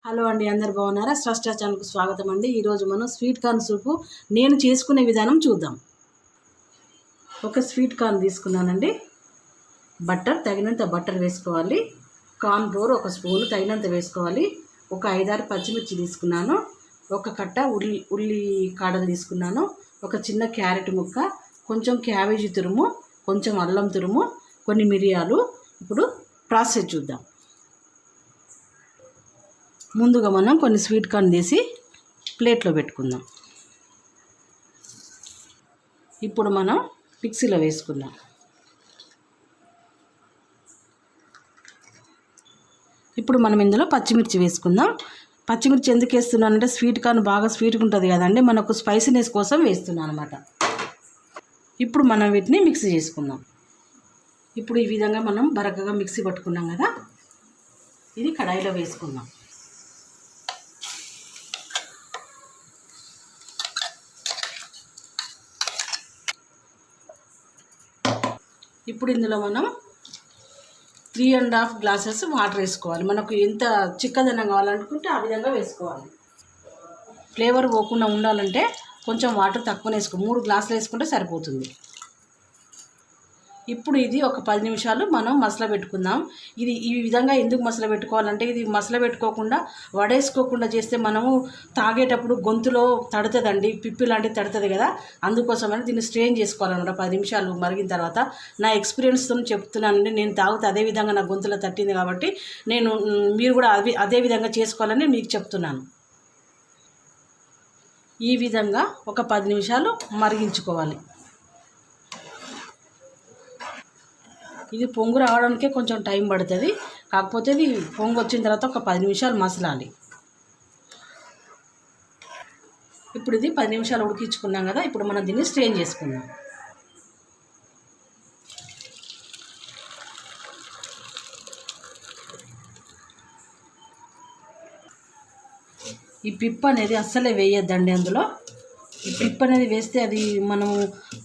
Hello అండి, అందరు బాగున్నారా? స్రష్ట ఛానల్కు స్వాగతం అండి. ఈరోజు మనం స్వీట్ కార్న్ సూపు నేను చేసుకునే విధానం చూద్దాం. ఒక స్వీట్ కార్న్ తీసుకున్నానండి. తగినంత బట్టర్ వేసుకోవాలి. కార్న్ ఫ్లోర్ 1 స్పూన్ తగినంత వేసుకోవాలి. ఒక 5-6 పచ్చిమిర్చి తీసుకున్నాను. ఒక కట్ట ఉల్లి కాడలు తీసుకున్నాను. ఒక చిన్న క్యారెట్ ముక్క, కొంచెం క్యాబేజీ తురుము, కొంచెం అల్లం తురుము, కొన్ని మిరియాలు. ఇప్పుడు ప్రాసెస్ చూద్దాం. ముందుగా మనం కొన్ని స్వీట్ కార్న్ తీసి ప్లేట్లో పెట్టుకుందాం. ఇప్పుడు మనం మిక్సీలో వేసుకుందాం. ఇప్పుడు మనం ఇందులో పచ్చిమిర్చి వేసుకుందాం. పచ్చిమిర్చి ఎందుకు వేస్తున్నానంటే స్వీట్ కార్న్ బాగా స్వీట్గా ఉంటుంది కదండి, మనకు స్పైసీనెస్ కోసం వేస్తున్నాను అనమాట. ఇప్పుడు మనం వీటిని మిక్సీ చేసుకుందాం. ఇప్పుడు ఈ విధంగా మనం బరకగా మిక్సీ పట్టుకున్నాం కదా, ఇది కడాయిలో వేసుకుందాం. ఇప్పుడు ఇందులో మనం 3.5 గ్లాసెస్ వాటర్ వేసుకోవాలి. మనకు ఎంత చిక్కదనం కావాలనుకుంటే ఆ విధంగా వేసుకోవాలి. ఫ్లేవర్ పోకుండా ఉండాలంటే కొంచెం వాటర్ తక్కువనే వేసుకో, 3 గ్లాసులు వేసుకుంటే సరిపోతుంది. ఇప్పుడు ఇది ఒక 10 నిమిషాలు మనం మసల పెట్టుకుందాం. ఇది ఈ విధంగా ఎందుకు మసల పెట్టుకోవాలంటే, ఇది మసల పెట్టుకోకుండా వడేసుకోకుండా చేస్తే మనము తాగేటప్పుడు గొంతులో తడుతుందండి, పిప్పి లాంటివి తడుతుంది కదా, అందుకోసమని దీన్ని స్ట్రెయిన్ చేసుకోవాలన్నమాట. 10 నిమిషాలు మరిగిన తర్వాత నా ఎక్స్పీరియన్స్తో చెప్తున్నానండి. నేను తాగితే అదే విధంగా నా గొంతులో తట్టింది కాబట్టి మీరు కూడా అదే విధంగా చేసుకోవాలని మీకు చెప్తున్నాను. ఈ విధంగా ఒక 10 నిమిషాలు మరిగించుకోవాలి. ఇది పొంగు రావడానికే కొంచెం టైం పడుతుంది, కాకపోతే ఇది పొంగు వచ్చిన తర్వాత ఒక 10 నిమిషాలు మసలాలి. ఇప్పుడు ఇది 10 నిమిషాలు ఉడికించుకున్నాం కదా, ఇప్పుడు మనం దీన్ని స్ట్రెయిన్ చేసుకుందాం. ఈ పిప్ అనేది అస్సలే వేయొద్దండి. అందులో ఈ పిప్ అనేది వేస్తే అది మనం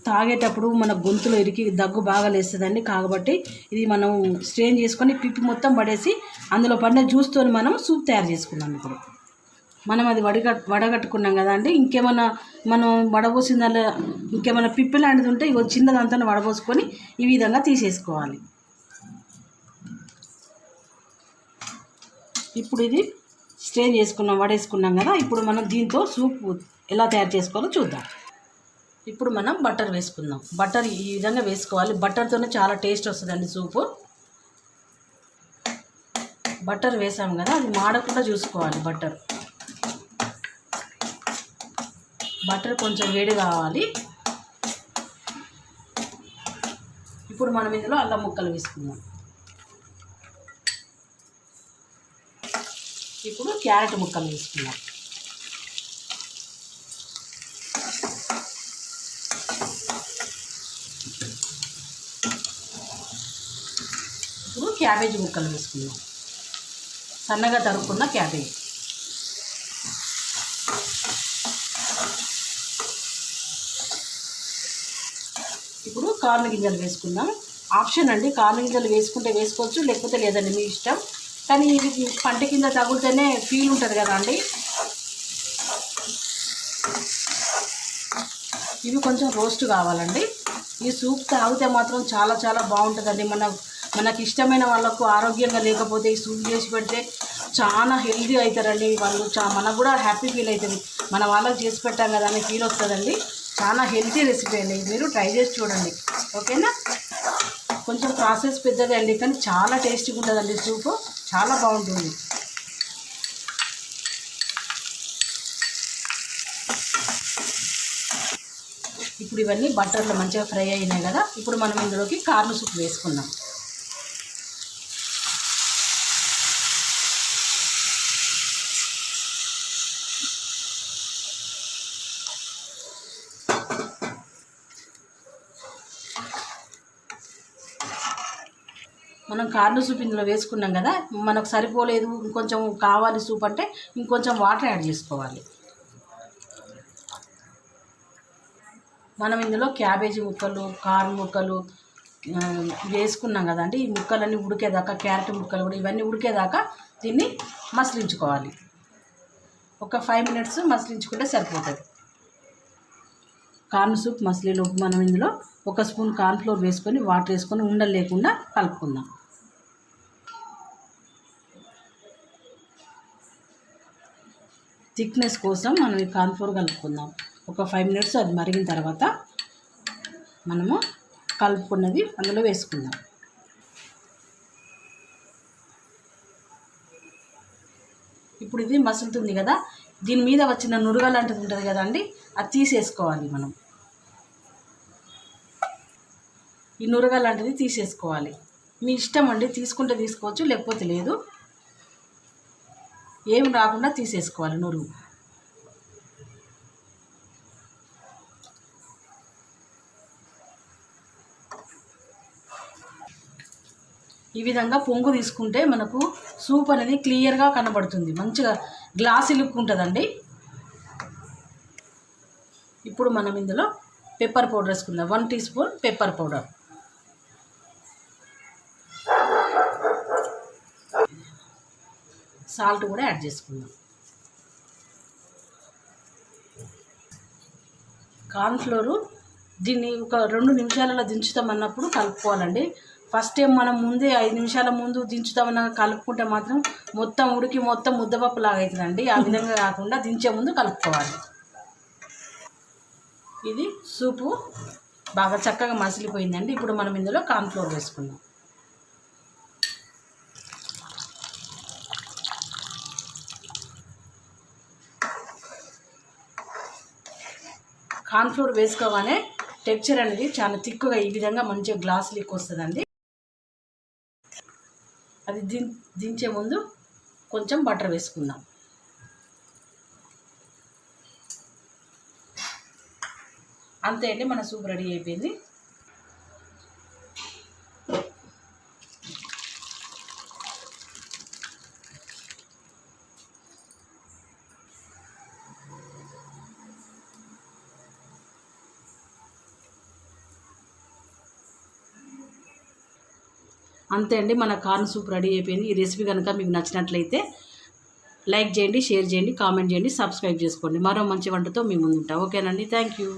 తాగేటప్పుడు మన గొంతులో ఇరికి దగ్గు బాగా లేస్తుందండి. కాబట్టి ఇది మనం స్ట్రెయిన్ చేసుకొని పిప్పి మొత్తం పడేసి అందులో పడిన జ్యూస్తో మనం సూప్ తయారు చేసుకున్నాం. ఇప్పుడు మనం అది వడగట్టుకున్నాం కదా అండి, ఇంకేమైనా మనం వడబోసిందల్లా ఇంకేమైనా పిప్పి లాంటిది ఉంటే ఇగో చిన్నదంతా వడబోసుకొని ఈ విధంగా తీసేసుకోవాలి. ఇప్పుడు ఇది స్ట్రెయిన్ చేసుకున్నాం, వడేసుకున్నాం కదా, ఇప్పుడు మనం దీంతో సూప్ ఎలా తయారు చేసుకోవాలో చూద్దాం. ఇప్పుడు మనం బటర్ వేసుకుందాం. బటర్ ఈ విధంగా వేసుకోవాలి. బటర్తోనే చాలా టేస్ట్ వస్తుందండి సూపు. బటర్ వేసాం కదా, అది మాడకుండా చూసుకోవాలి. బటర్ కొంచెం వేడి కావాలి. ఇప్పుడు మనం ఇందులో అల్లం ముక్కలు వేసుకుందాం. ఇప్పుడు క్యారెట్ ముక్కలు వేసుకుందాం. ఇప్పుడు క్యాబేజీ ముక్కలు వేసుకుందాం, సన్నగా తరుక్కున్న క్యాబేజీ. ఇప్పుడు కార్న్ గింజలు వేసుకుందాం. ఆప్షన్ అండి, కార్న్ గింజలు వేసుకుంటే వేసుకోవచ్చు, లేకపోతే లేదండి, మీ ఇష్టం. కానీ ఇది పంట కింద తగులుతేనే ఫీల్ ఉంటుంది కదా అండి. ఇవి కొంచెం రోస్ట్ కావాలండి. ఈ సూప్ తాగితే మాత్రం చాలా చాలా బాగుంటుందండి. మనకి ఇష్టమైన వాళ్ళకు ఆరోగ్యంగా లేకపోతే ఈ సూప్ చేసి పెడితే చాలా హెల్తీ అవుతారండి వాళ్ళు. మనకు కూడా హ్యాపీ ఫీల్ అవుతుంది, మన వాళ్ళకి చేసి పెట్టాం కదా అని ఫీల్ వస్తుందండి. చాలా హెల్తీ రెసిపీ అండి, మీరు ట్రై చేసి చూడండి, ఓకేనా? కొంచెం ప్రాసెస్ పెద్దదే అండి, కానీ చాలా టేస్టీగా ఉంటుందండి. సూపు చాలా బాగుంటుంది. ఇప్పుడు ఇవన్నీ బటర్లో మంచిగా ఫ్రై అయినాయి కదా, ఇప్పుడు మనం ఇందులోకి కార్న్ సూప్ వేసుకుందాం. మనం కార్న్ సూప్ ఇందులో వేసుకున్నాం కదా, మనకు సరిపోలేదు, ఇంకొంచెం కావాలి సూప్ అంటే ఇంకొంచెం వాటర్ యాడ్ చేసుకోవాలి. మనం ఇందులో క్యాబేజీ ముక్కలు, కార్న్ ముక్కలు వేసుకున్నాం కదండి. ఈ ముక్కలన్నీ ఉడికేదాకా, క్యారెట్ ముక్కలు కూడా ఇవన్నీ ఉడికేదాకా దీన్ని మసలించుకోవాలి. ఒక 5 మినిట్స్ మసిలించుకుంటే సరిపోతుంది. కార్న్ సూప్ మసిలేలోపు మనం ఇందులో 1 స్పూన్ కార్న్ఫ్లోర్ వేసుకొని వాటర్ వేసుకొని ఉండలు లేకుండా కలుపుకుందాం. థిక్నెస్ కోసం మనం ఈ కార్న్ఫ్లోర్ కలుపుకుందాం. ఒక 5 మినిట్స్ అది మరిగిన తర్వాత మనము కలుపుకున్నది అందులో వేసుకుందాం. ఇప్పుడు ఇది మసులుతుంది కదా, దీని మీద వచ్చిన నురుగ లాంటిది ఉంటుంది కదండి, అది తీసేసుకోవాలి. మనం ఈ నురుగ లాంటిది తీసేసుకోవాలి. మీ ఇష్టం అండి, తీసుకుంటే తీసుకోవచ్చు, లేకపోతే లేదు. ఏమి రాకుండా తీసేసుకోవాలి నురుగు. ఈ విధంగా పొంగు తీసుకుంటే మనకు సూప్ అనేది క్లియర్గా కనబడుతుంది, మంచిగా గ్లాసీ లుక్ ఉంటుందండి. ఇప్పుడు మనం ఇందులో పెప్పర్ పౌడర్ వేసుకుందాం. 1 teaspoon pepper powder, salt కూడా యాడ్ చేసుకుందాం. కార్న్ఫ్లోరు దీన్ని ఒక 2 నిమిషాలలో దించుతామన్నప్పుడు కలుపుకోవాలండి. ఫస్ట్ టైం మనం ముందే 5 నిమిషాల ముందు దించుతామన్న కలుపుకుంటే మాత్రం మొత్తం ఉడికి మొత్తం ముద్దపప్పు లాగా అవుతుందండి. ఆ విధంగా కాకుండా దించే ముందు కలుపుకోవాలి. ఇది సూపు బాగా చక్కగా మసిలిపోయిందండి. ఇప్పుడు మనం ఇందులో కార్న్ఫ్లోర్ వేసుకుందాం. కార్న్ఫ్లోర్ వేసుకోగానే టెక్స్చర్ అనేది చాలా తిక్కుగా ఈ విధంగా మంచిగా గ్లాస్ లీక్ వస్తుందండి. అది దించే ముందు కొంచెం బటర్ వేసుకుందాం. అంతే అండి, మన సూప్ రెడీ అయిపోయింది. అంతే అండి, మన కార్న్ సూప్ రెడీ అయిపోయింది. ఈ రెసిపీ కనుక మీకు నచ్చినట్లయితే లైక్ చేయండి, షేర్ చేయండి, కామెంట్ చేయండి, సబ్స్క్రైబ్ చేసుకోండి. మరో మంచి వంటతో మీ ముందుంటా. ఓకేనండి, థ్యాంక్ యూ.